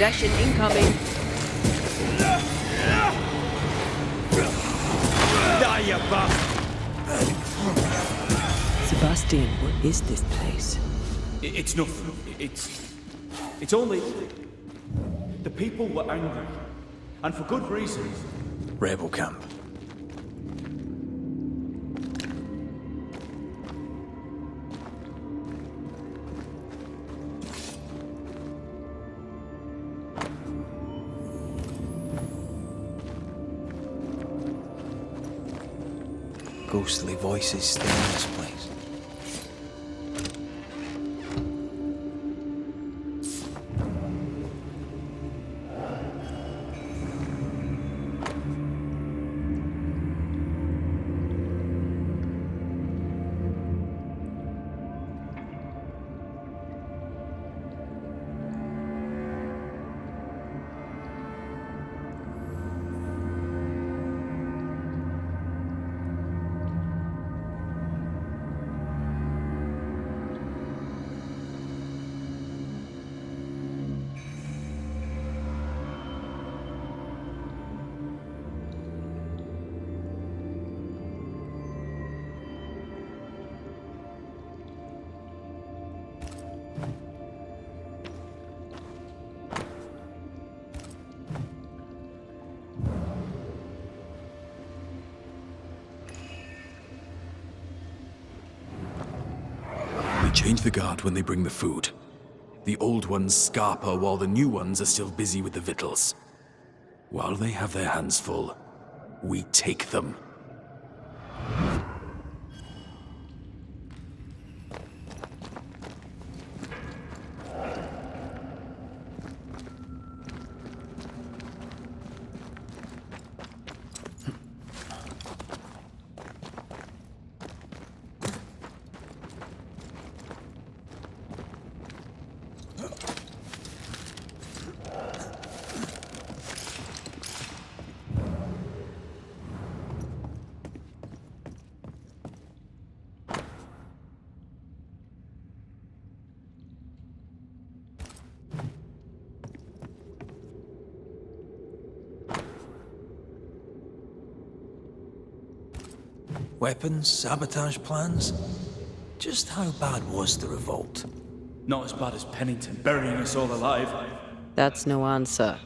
Possession incoming. Die, you bastard! Sebastian, what is this place? It's nothing. It's only... The people were angry. And for good reason. Rebel camp. Ghostly voices stay in this place. Change the guard when they bring the food. The old ones scarper while the new ones are still busy with the victuals. While they have their hands full, we take them. Weapons, sabotage plans? Just how bad was the revolt? Not as bad as Pennington burying us all alive. That's no answer.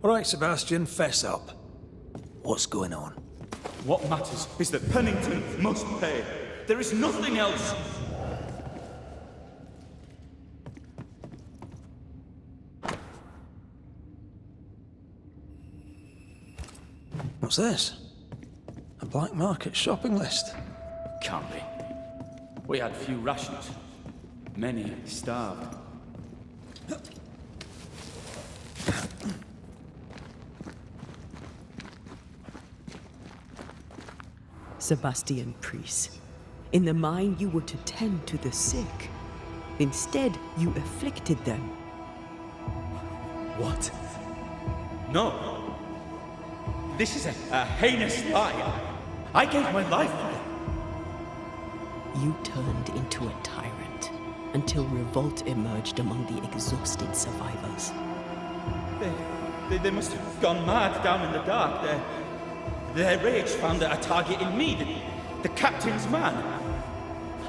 All right, Sebastian, fess up. What's going on? What matters is that Pennington must pay. There is nothing else. What's this? A black market shopping list? Can't be. We had few rations. Many starved. Sebastian Priest. In the mine, you were to tend to the sick. Instead, you afflicted them. What? No. This is a heinous lie. I gave my life for it. You turned into a tyrant until revolt emerged among the exhausted survivors. They must have gone mad down in the dark. Their rage found a target in me, the captain's man.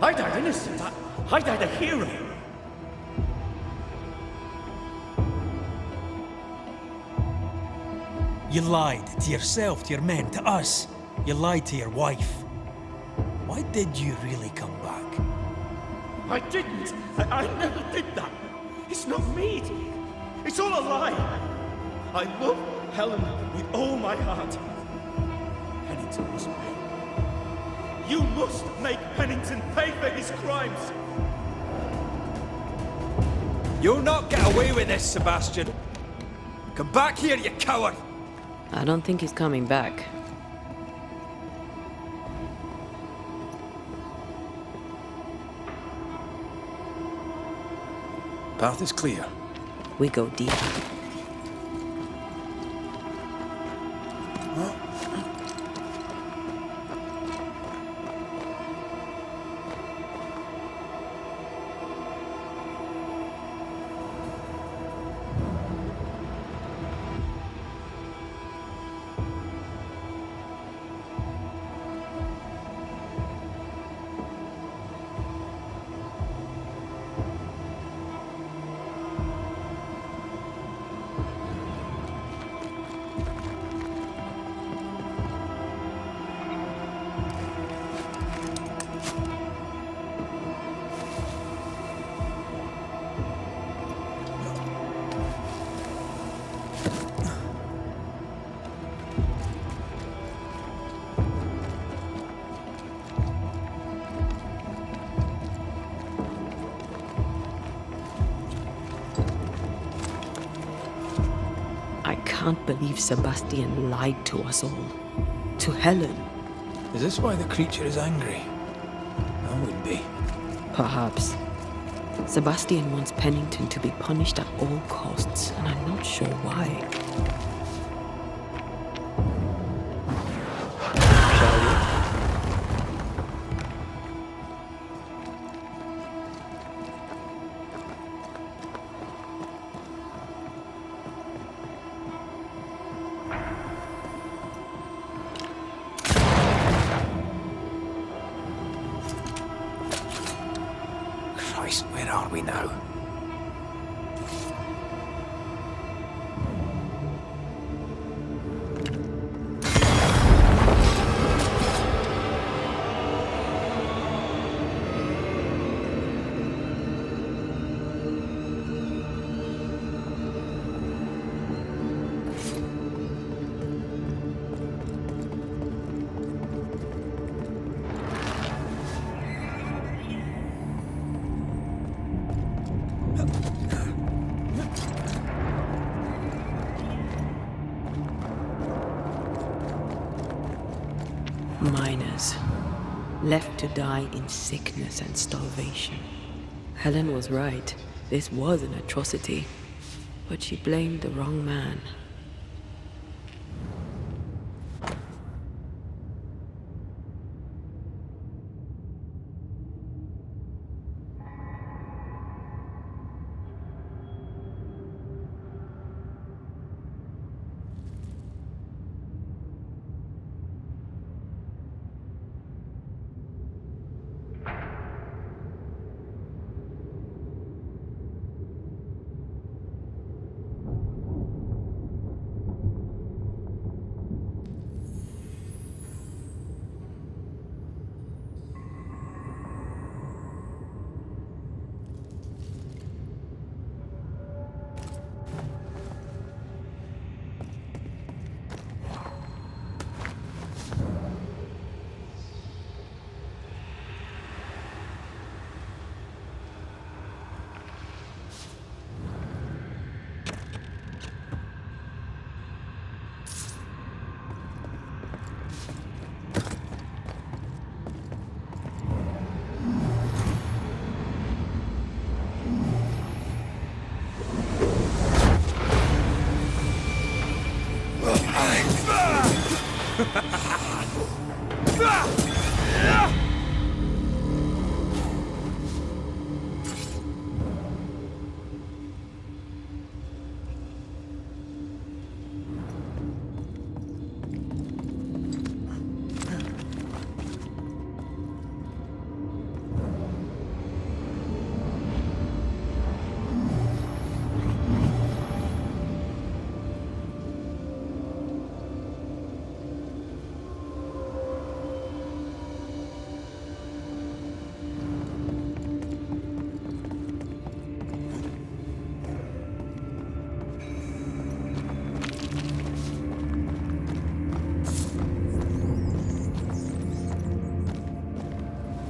I died innocent. I died a hero. You lied to yourself, to your men, to us. You lied to your wife. Why did you really come back? I didn't. I never did that. It's not me. It's all a lie. I love Helen with all my heart. Pennington must pay. You must make Pennington pay for his crimes. You'll not get away with this, Sebastian. Come back here, you coward! I don't think he's coming back. Path is clear. We go deep. I can't believe Sebastian lied to us all. To Helen. Is this why the creature is angry? I would be. Perhaps. Sebastian wants Pennington to be punished at all costs, and I'm not sure why. Shall we? Christ, where are we now? Miners, left to die in sickness and starvation. Helen was right. This was an atrocity. But she blamed the wrong man.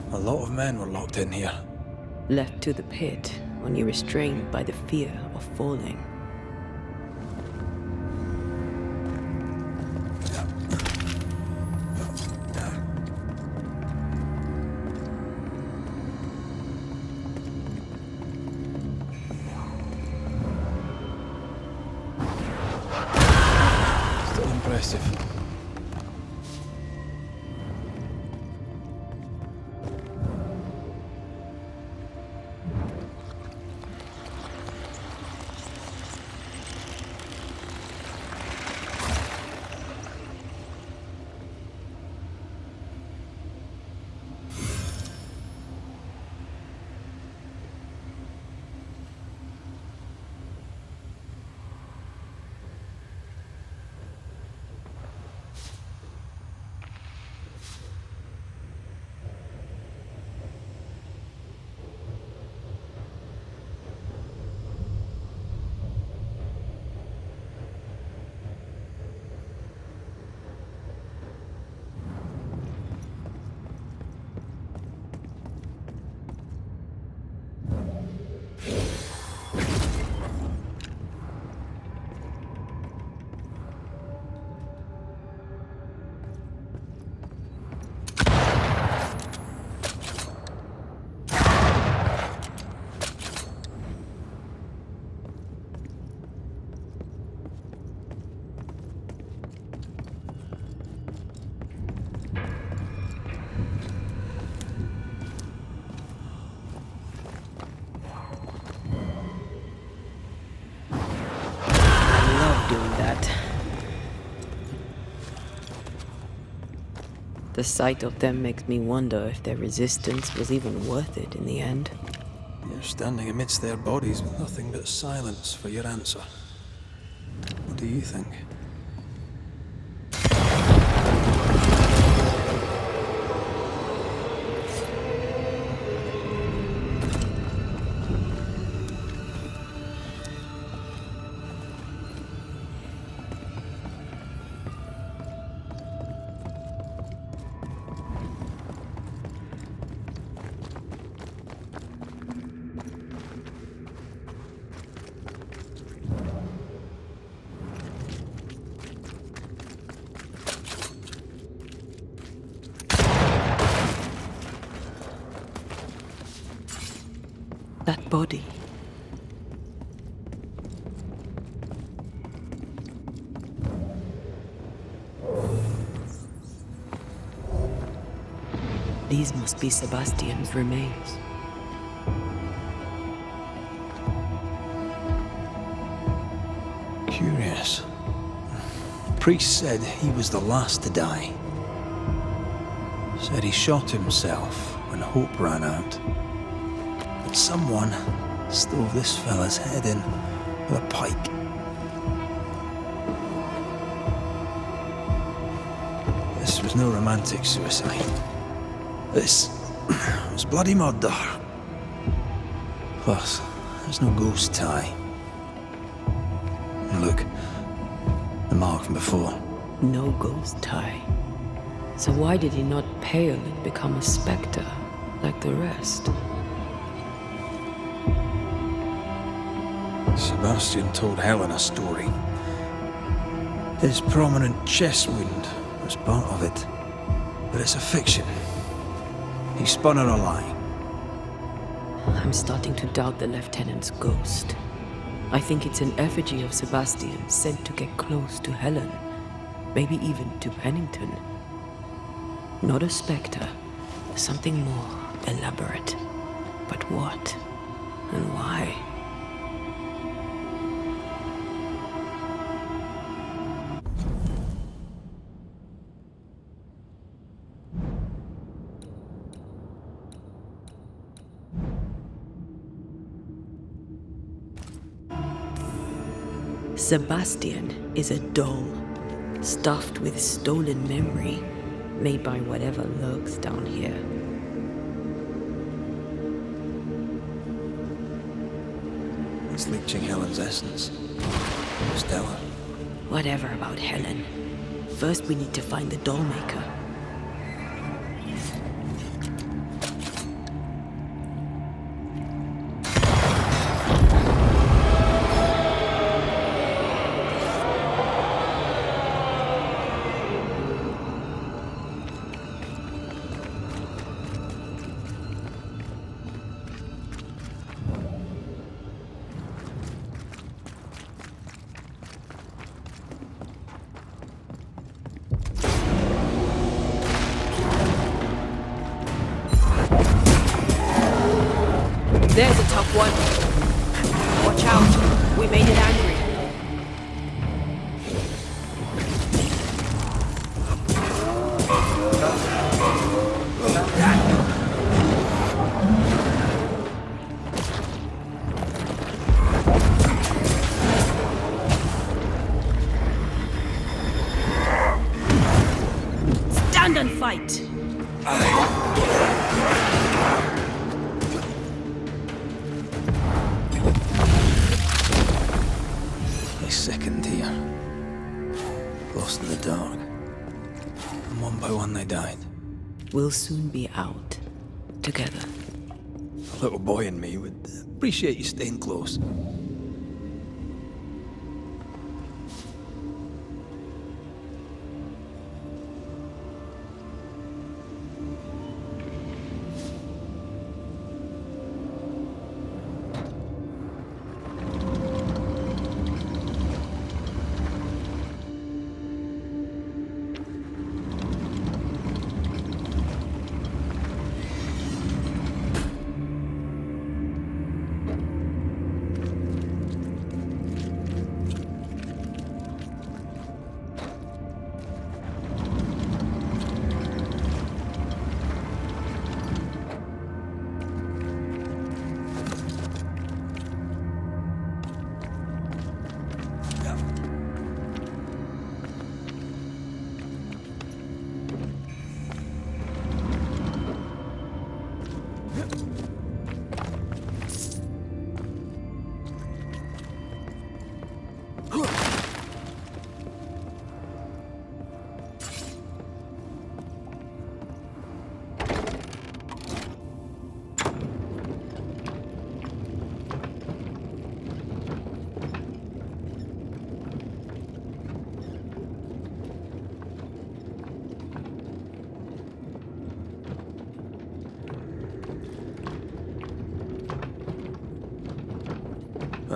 A lot of men were locked in here. Left to the pit, only restrained by the fear of falling. The sight of them makes me wonder if their resistance was even worth it in the end. You're standing amidst their bodies with nothing but silence for your answer. What do you think? That body. These must be Sebastian's remains. Curious. The priest said he was the last to die. Said he shot himself when hope ran out. But someone stove this fella's head in with a pike. This was no romantic suicide. This was bloody murder. Plus, there's no ghost tie. And look, the mark from before. No ghost tie. So why did he not pale and become a spectre like the rest? Sebastian told Helen a story. His prominent chest wound was part of it. But it's a fiction. He spun her a lie. I'm starting to doubt the lieutenant's ghost. I think it's an effigy of Sebastian sent to get close to Helen. Maybe even to Pennington. Not a spectre. Something more elaborate. But what? And why? Sebastian is a doll, stuffed with stolen memory, made by whatever lurks down here. It's leeching Helen's essence. Stella. Whatever about Helen. First we need to find the doll maker. There's a tough one. Watch out. We made it angry. Stand and fight. Second here. Lost in the dark. And one by one they died. We'll soon be out. Together. A little boy in me would appreciate you staying close.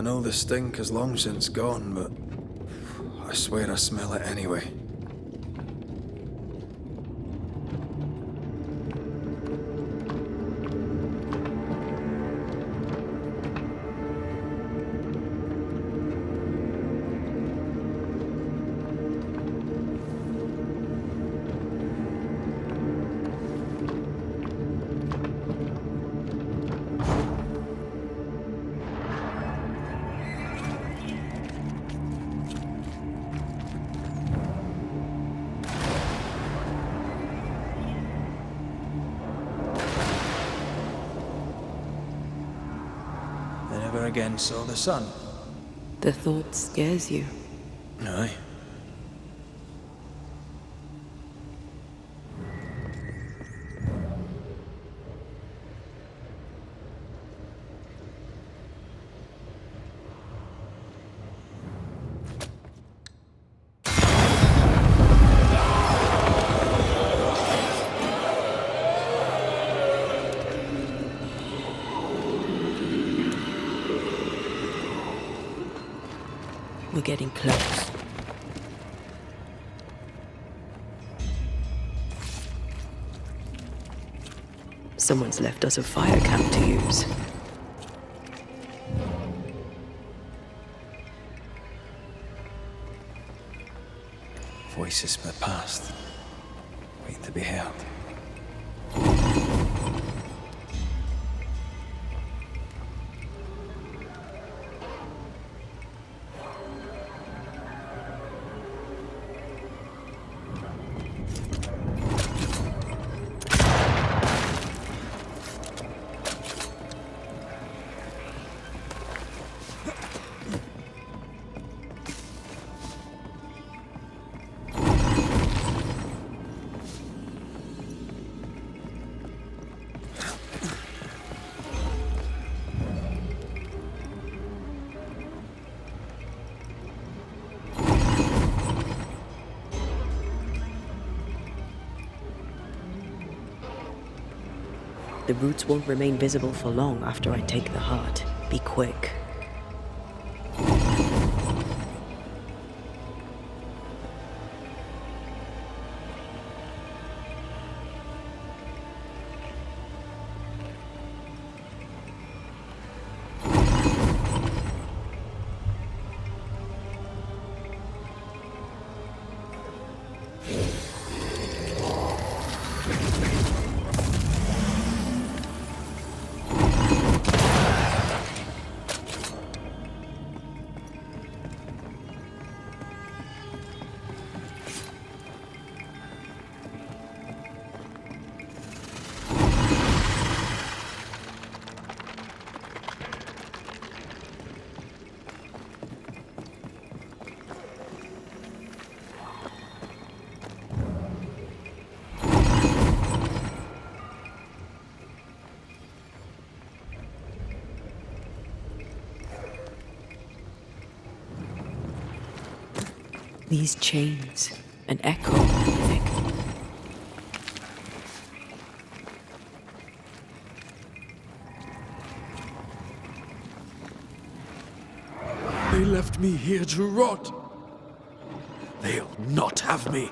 I know the stink has long since gone, but I swear I smell it anyway. I never again saw the sun. The thought scares you. Aye. We're getting close. Someone's left us a fire camp to use. Voices from the past, waiting to be heard. The roots won't remain visible for long after I take the heart. Be quick. These chains, an echo, I think. They left me here to rot. They'll not have me.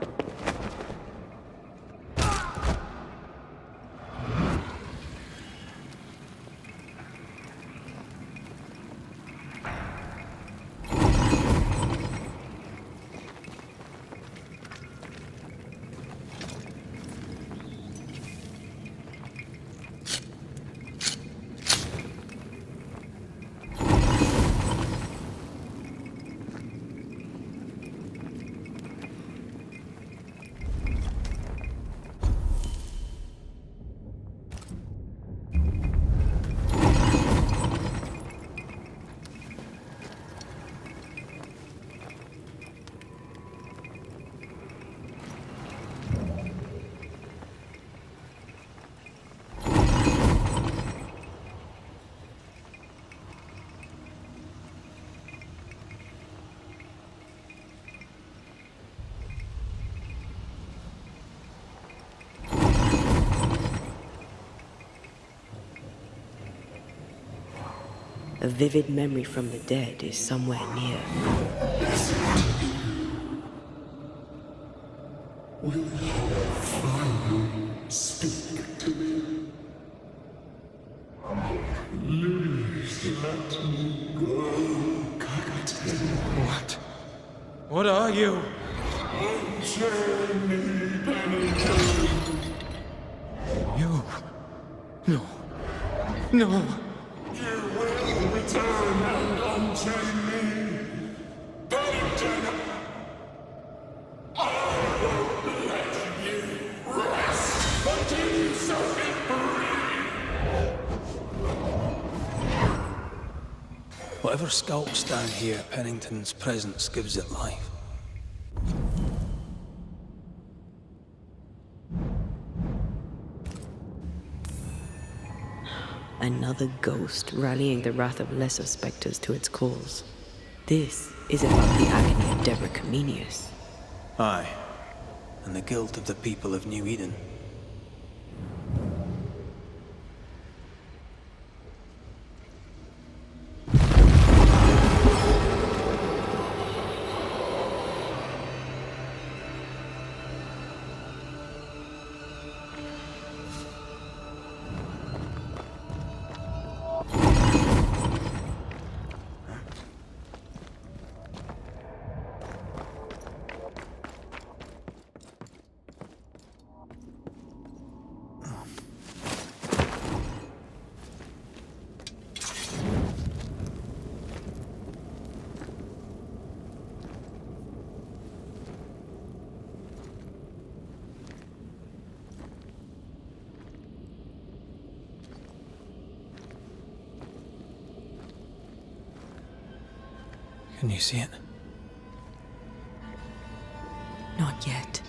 A vivid memory from the dead is somewhere near. Will your father speak to me? Please let me go, Captain. What? What are you? Unchain me, Pennington. You? No. No. You will return and unchain me. Pennington! I won't let you rest until you set me free. Whatever skulks down here, Pennington's presence gives it life. Another ghost rallying the wrath of lesser spectres to its cause. This is about the agony of Deborah Comenius. Aye, and the guilt of the people of New Eden. Can you see it? Not yet.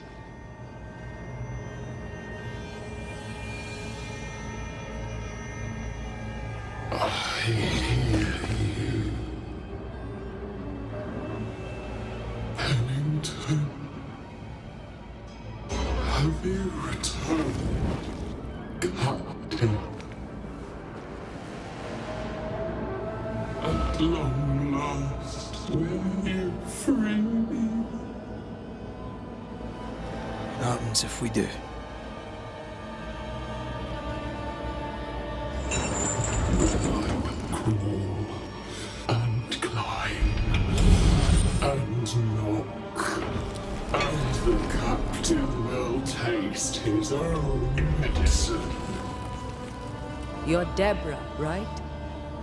I hear you. Pennington. Have you returned, Captain? At long last, will you free me? What happens if we do? Crawl and climb and knock, and the captain will taste his own medicine. You're Deborah, right?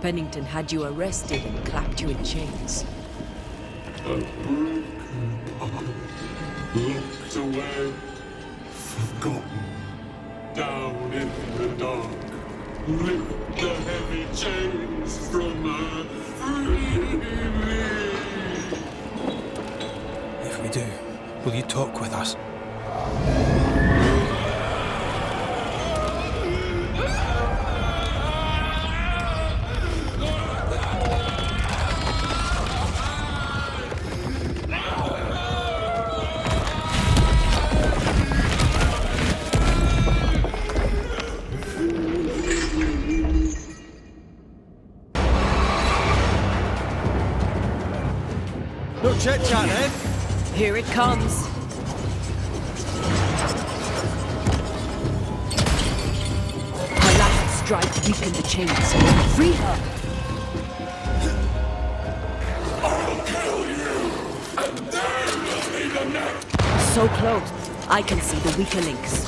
Pennington had you arrested and clapped you in chains. A broken heart, locked away, forgotten, down in the dark. Lift the heavy chains from her, free me. If we do, will you talk with us? No chit-chat, eh? Here it comes. Her last strike weakened the chains. Free her! I'll kill you, and then will be the next. So close. I can see the weaker links.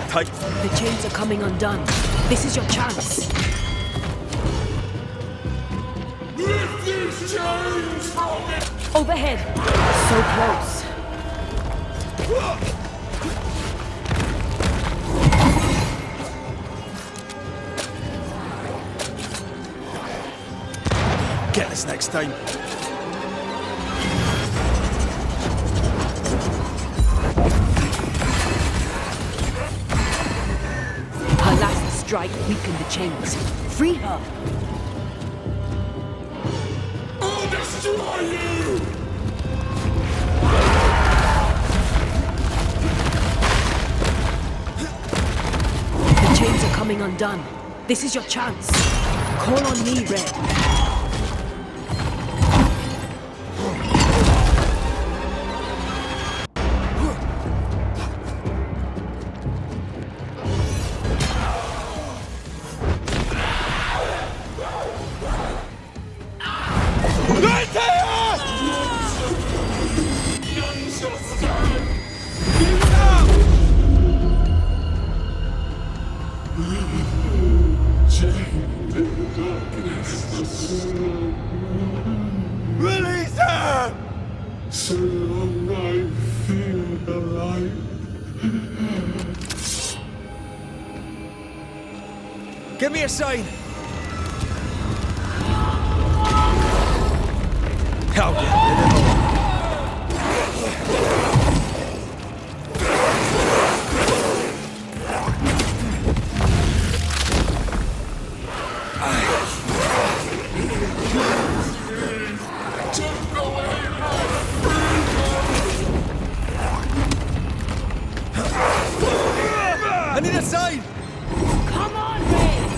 Tight. The chains are coming undone. This is your chance. Lift these chains from me! Overhead. So close. Get this next time. Her last strike weakened the chains. Free her! destroy you! The chains are coming undone. This is your chance. Call on me, Red. Release her! So long I feel alive. Give me a sign! I'll get rid of them. Took away my I need a sign! Come on, Red!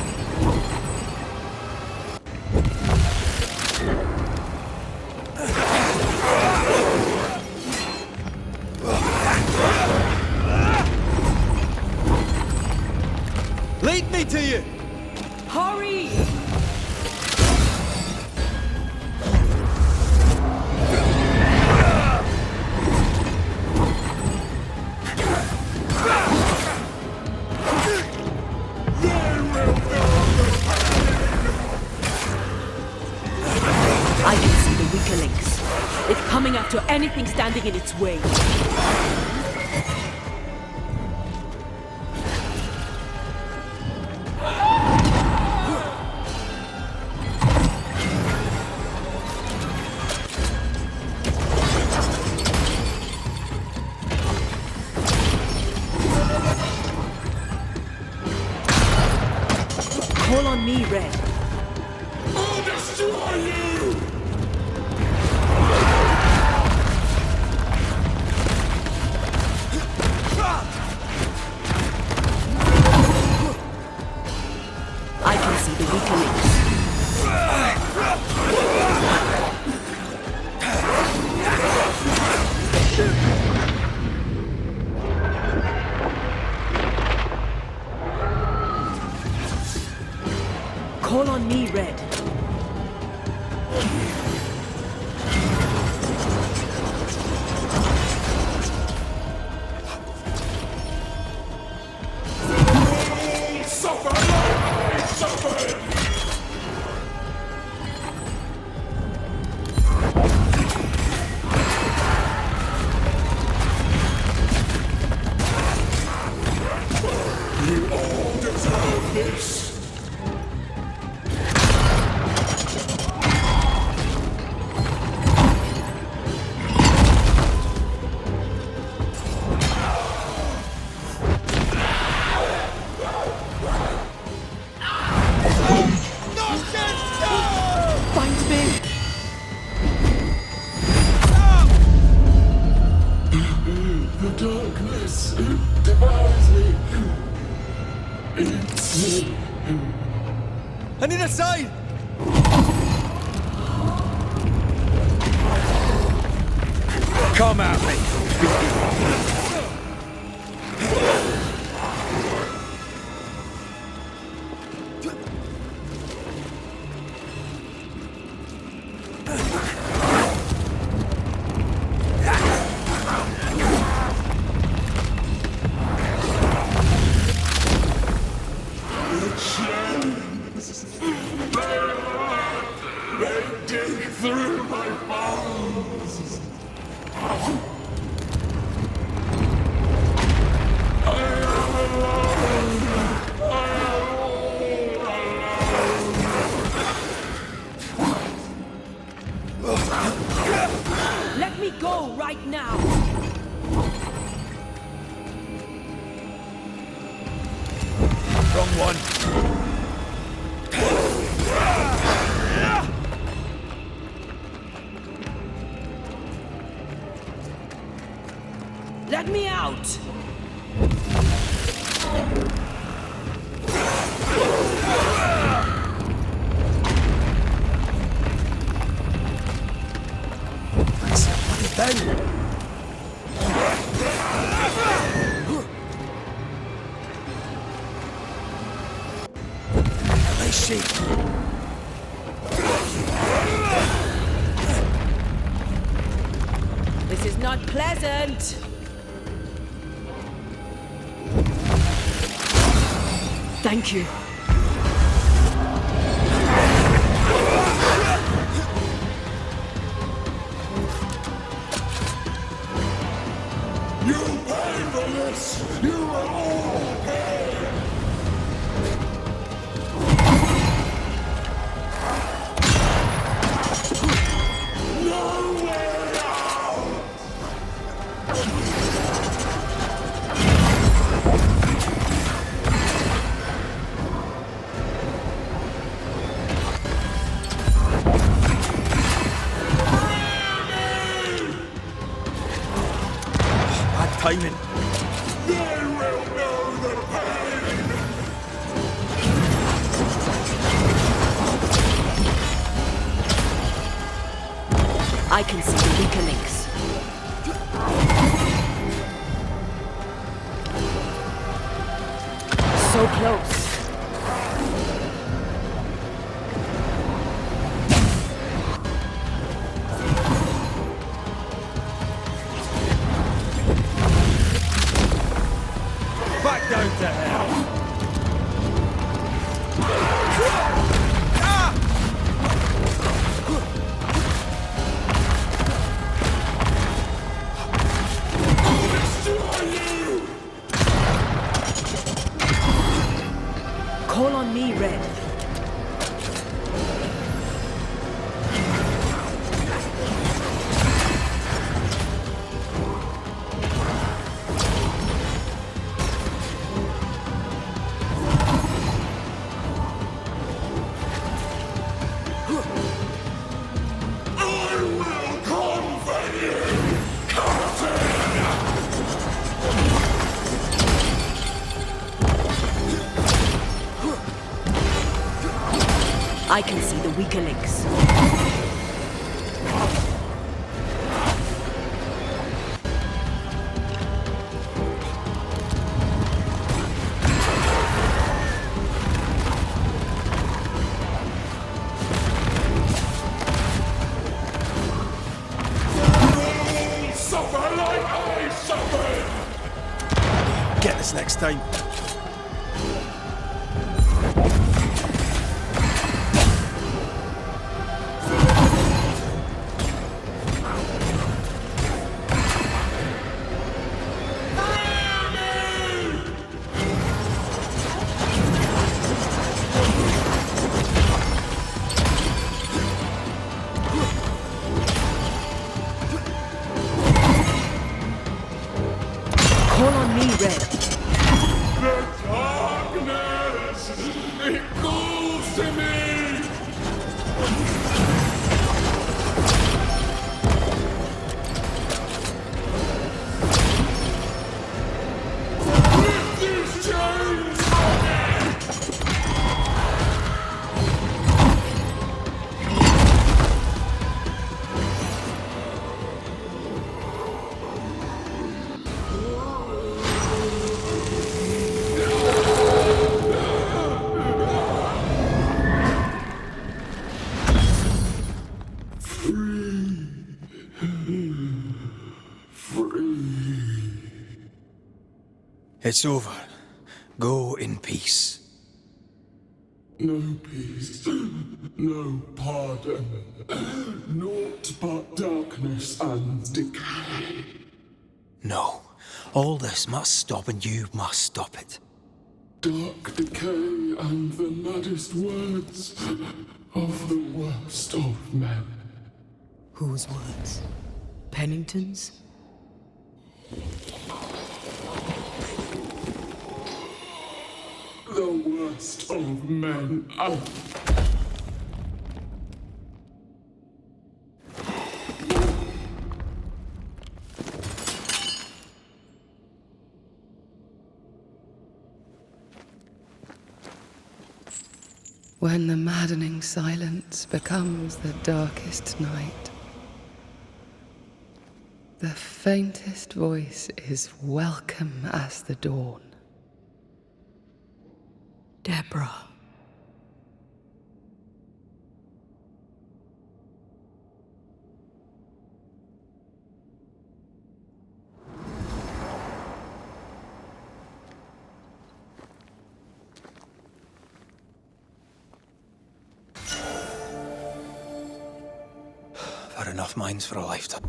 Lead me to you! Hurry! I can see the weaker links. It's coming after anything standing in its way. Call on me, Red. I'll destroy you! I can see the weaker links. Call on me, Red. Suffer like I suffered! You all deserve this! Find me! The darkness, it devours me. Eats me. I need a sign! Come at me! They dig through my bones. I am alone. I am all alone. Let me go right now! Wrong one. me out! This is not pleasant! Thank you. You pay for this! You will all pay! No way out! Bad timing. They will know the pain! I can see the weaker links. So close. Back down to hell. Call on me, Red. I will comfort you, Captain! I can see the weaker links. Suffer like I suffered! Get this next time. Call on me, Red. The darkness! It calls to me! Lift these chains from me! It's over. Go in peace. No peace, no pardon, naught but darkness and decay. No. All this must stop and you must stop it. Dark decay and the maddest words of the worst of men. Whose words? Pennington's? The worst of men. When the maddening silence becomes the darkest night, the faintest voice is welcome as the dawn. Deborah. I've had enough minds for a lifetime.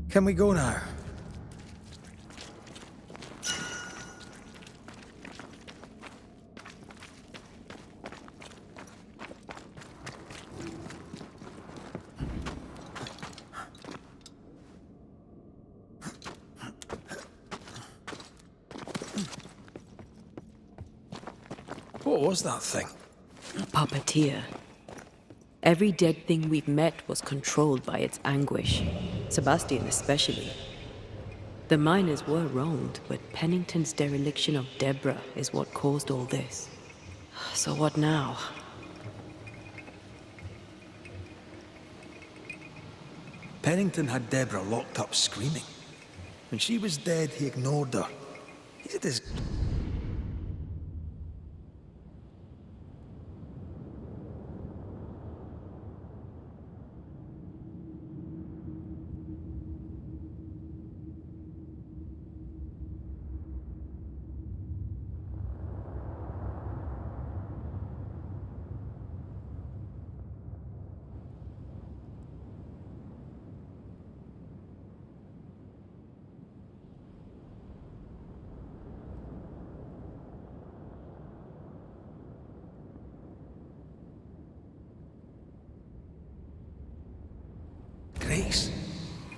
Can we go now? What was that thing? A puppeteer. Every dead thing we've met was controlled by its anguish. Sebastian especially. The miners were wronged, but Pennington's dereliction of Deborah is what caused all this. So what now? Pennington had Deborah locked up screaming. When she was dead, he ignored her. He's at his... Grace.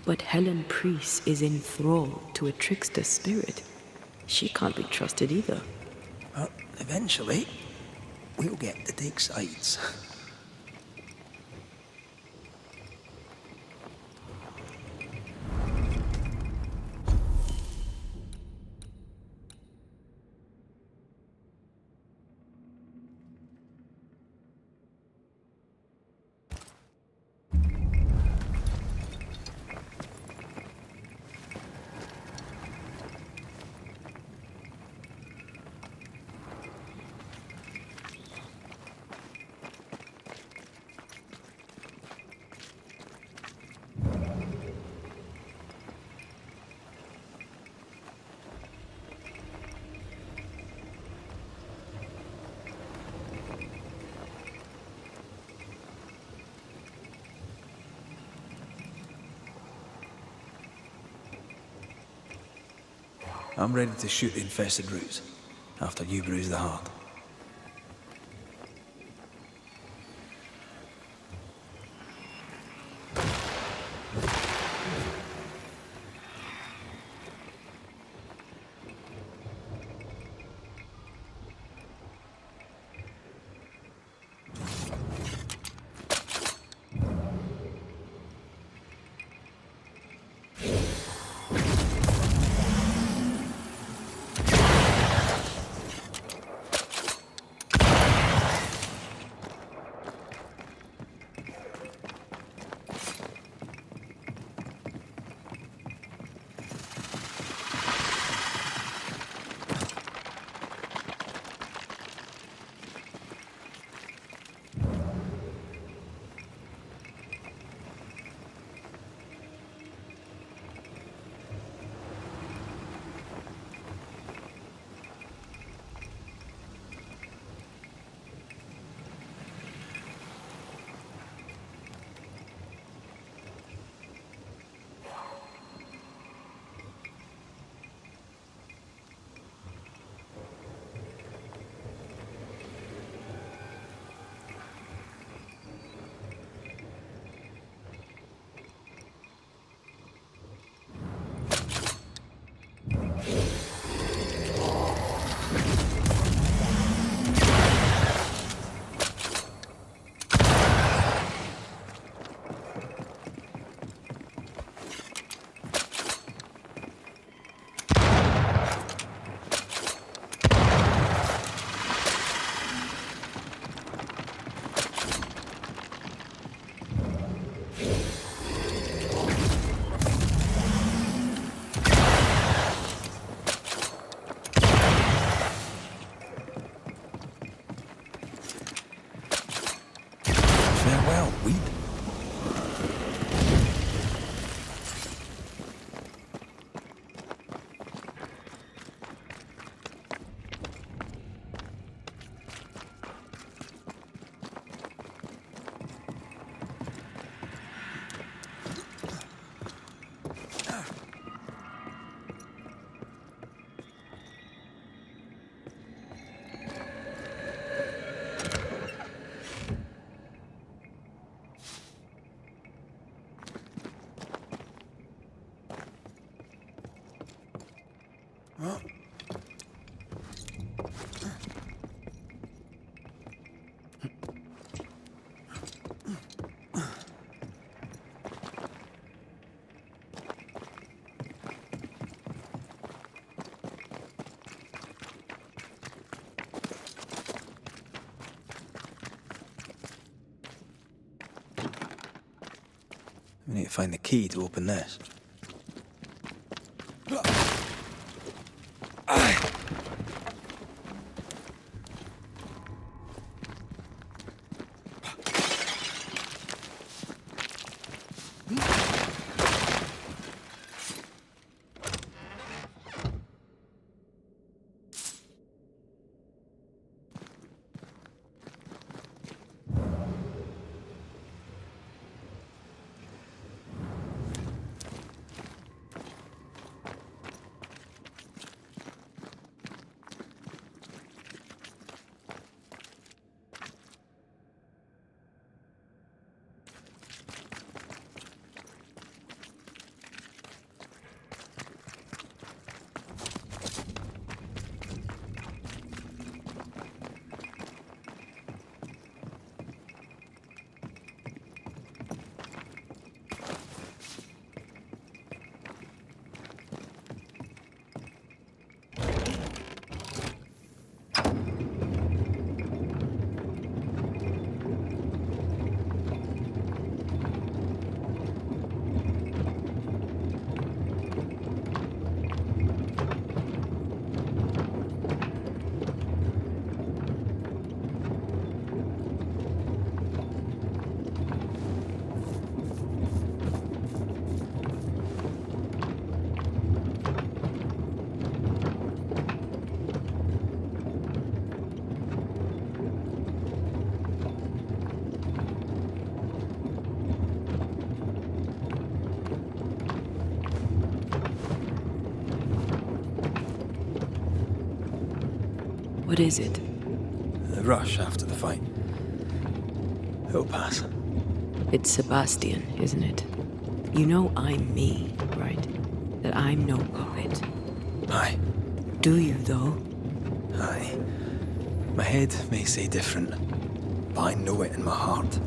But Helen Priest is in thrall to a trickster spirit. She can't be trusted either. Well, eventually, we'll get to take sides. I'm ready to shoot the infested roots, after you bruise the heart. We need to find the key to open this. What is it? The rush after the fight. It'll pass. It's Sebastian, isn't it? You know I'm me, right? That I'm no puppet. Aye. Do you, though? Aye. My head may say different, but I know it in my heart.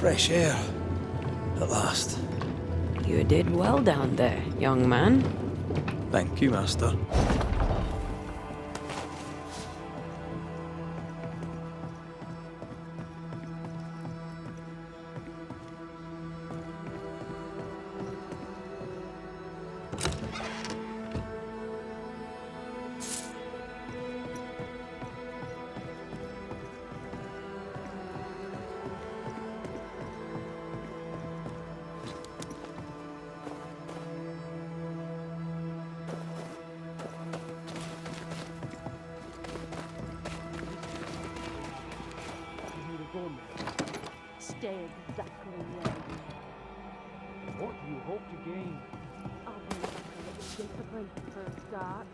Fresh air. At last. You did well down there, young man. Thank you, Master. Stay exactly where you are. What do you hope to gain? I'll be a little discipline for a start.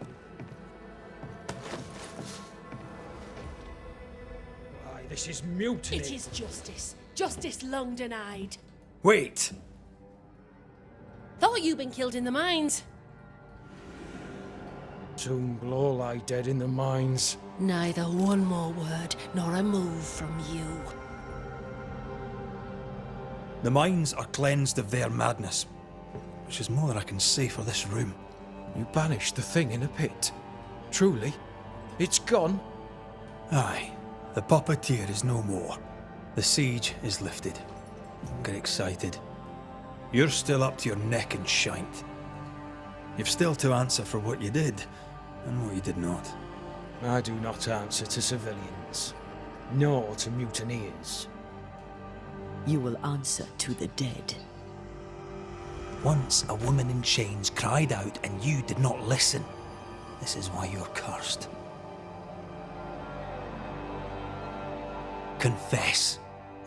Why, this is mutiny. It is justice. Justice long denied. Wait! Thought you'd been killed in the mines. Soon will all lie dead in the mines. Neither one more word nor a move from you. The mines are cleansed of their madness, which is more than I can say for this room. You banished the thing in a pit. Truly? It's gone? Aye, the puppeteer is no more. The siege is lifted. Get excited. You're still up to your neck in shite. You've still to answer for what you did, and what you did not. I do not answer to civilians, nor to mutineers. You will answer to the dead. Once a woman in chains cried out and you did not listen. This is why you're cursed. Confess.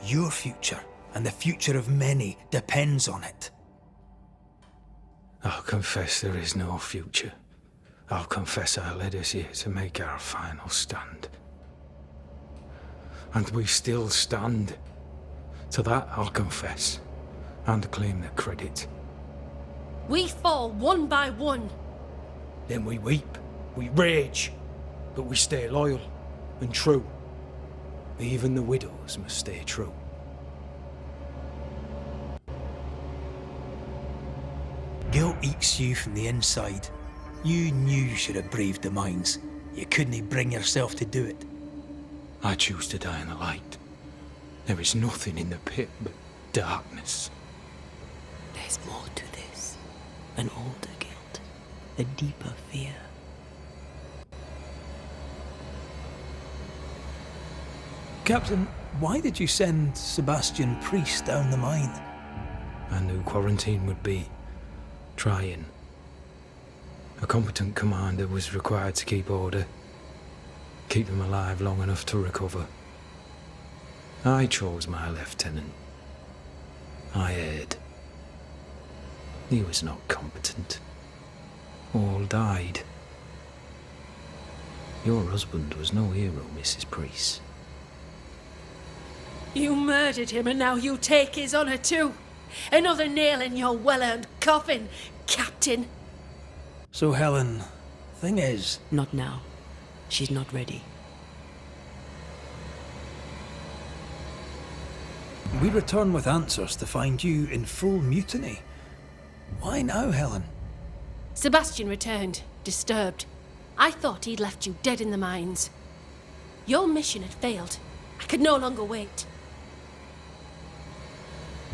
Your future and the future of many depends on it. I'll confess there is no future. I'll confess I led us here to make our final stand. And we still stand. To that I'll confess, and claim the credit. We fall one by one. Then we weep, we rage, but we stay loyal and true. Even the widows must stay true. Guilt eats you from the inside. You knew you should have braved the mines. You couldn't bring yourself to do it. I choose to die in the light. There is nothing in the pit but darkness. There's more to this. An older guilt. A deeper fear. Captain, why did you send Sebastian Priest down the mine? I knew quarantine would be trying. A competent commander was required to keep order, keep them alive long enough to recover. I chose my lieutenant. I erred. He was not competent. All died. Your husband was no hero, Mrs. Priest. You murdered him and now you take his honour too. Another nail in your well-earned coffin, Captain. So Helen, thing is... Not now. She's not ready. We return with answers to find you in full mutiny. Why now, Helen? Sebastian returned, disturbed. I thought he'd left you dead in the mines. Your mission had failed. I could no longer wait.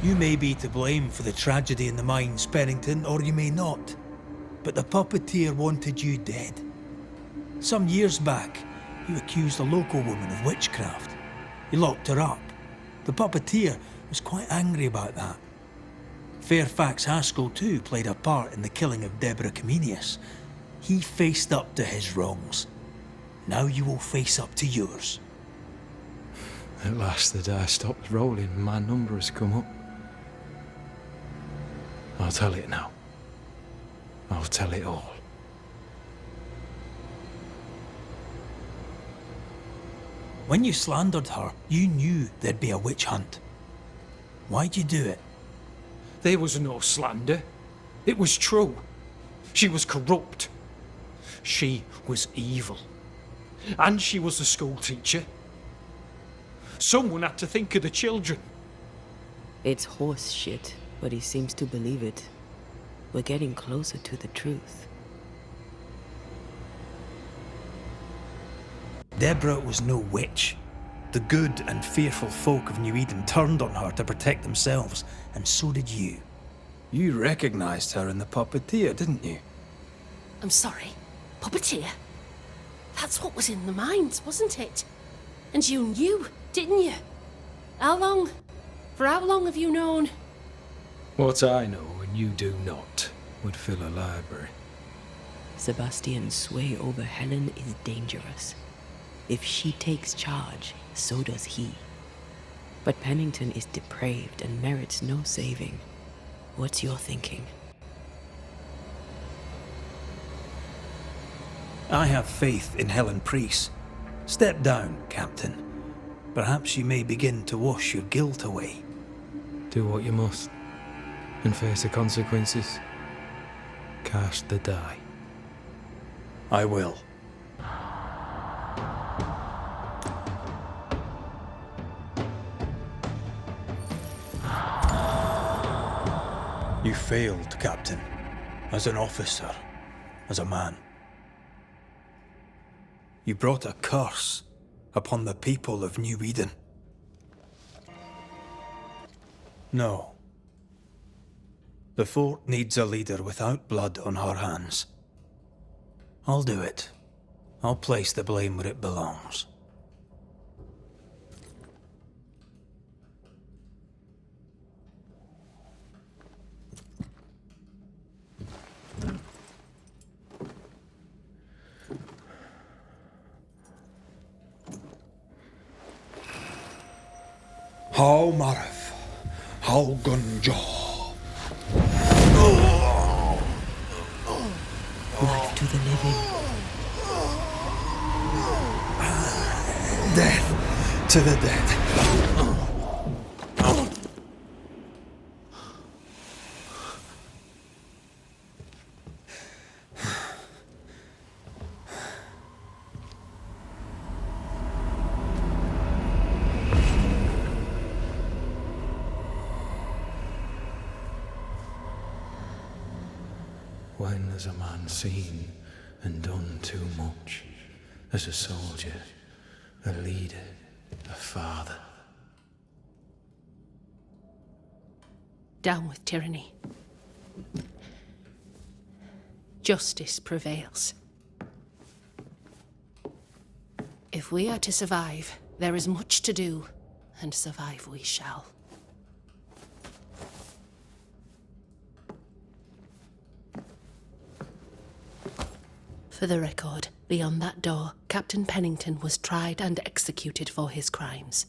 You may be to blame for the tragedy in the mines, Pennington, or you may not. But the puppeteer wanted you dead. Some years back, you accused a local woman of witchcraft. You locked her up. The puppeteer was quite angry about that. Fairfax Haskell too played a part in the killing of Deborah Comenius. He faced up to his wrongs. Now you will face up to yours. At last the die stopped rolling and my number has come up. I'll tell it now. I'll tell it all. When you slandered her, you knew there'd be a witch hunt. Why'd you do it? There was no slander. It was true. She was corrupt. She was evil. And she was a school teacher. Someone had to think of the children. It's horse shit, but he seems to believe it. We're getting closer to the truth. Deborah was no witch. The good and fearful folk of New Eden turned on her to protect themselves, and so did you. You recognized her in the puppeteer, didn't you? I'm sorry. Puppeteer? That's what was in the mines, wasn't it? And you knew, didn't you? For how long have you known? What I know and you do not would fill a library. Sebastian's sway over Helen is dangerous. If she takes charge, so does he. But Pennington is depraved and merits no saving. What's your thinking? I have faith in Helen Priest. Step down, Captain. Perhaps you may begin to wash your guilt away. Do what you must, and face the consequences. Cast the die. I will. You failed, Captain. As an officer, as a man. You brought a curse upon the people of New Eden. No. The fort needs a leader without blood on her hands. I'll do it. I'll place the blame where it belongs. How Marif, how Gunjaw. Life to the living. Death to the dead. When has a man seen and done too much? As a soldier, a leader, a father. Down with tyranny. Justice prevails. If we are to survive, there is much to do, and survive we shall. For the record, beyond that door, Captain Pennington was tried and executed for his crimes.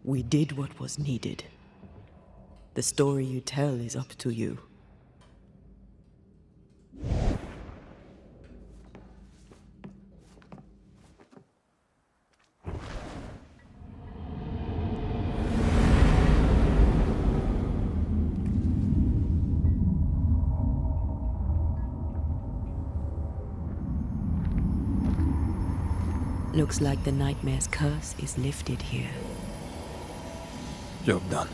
We did what was needed. The story you tell is up to you. Looks like the nightmare's curse is lifted here. Job done.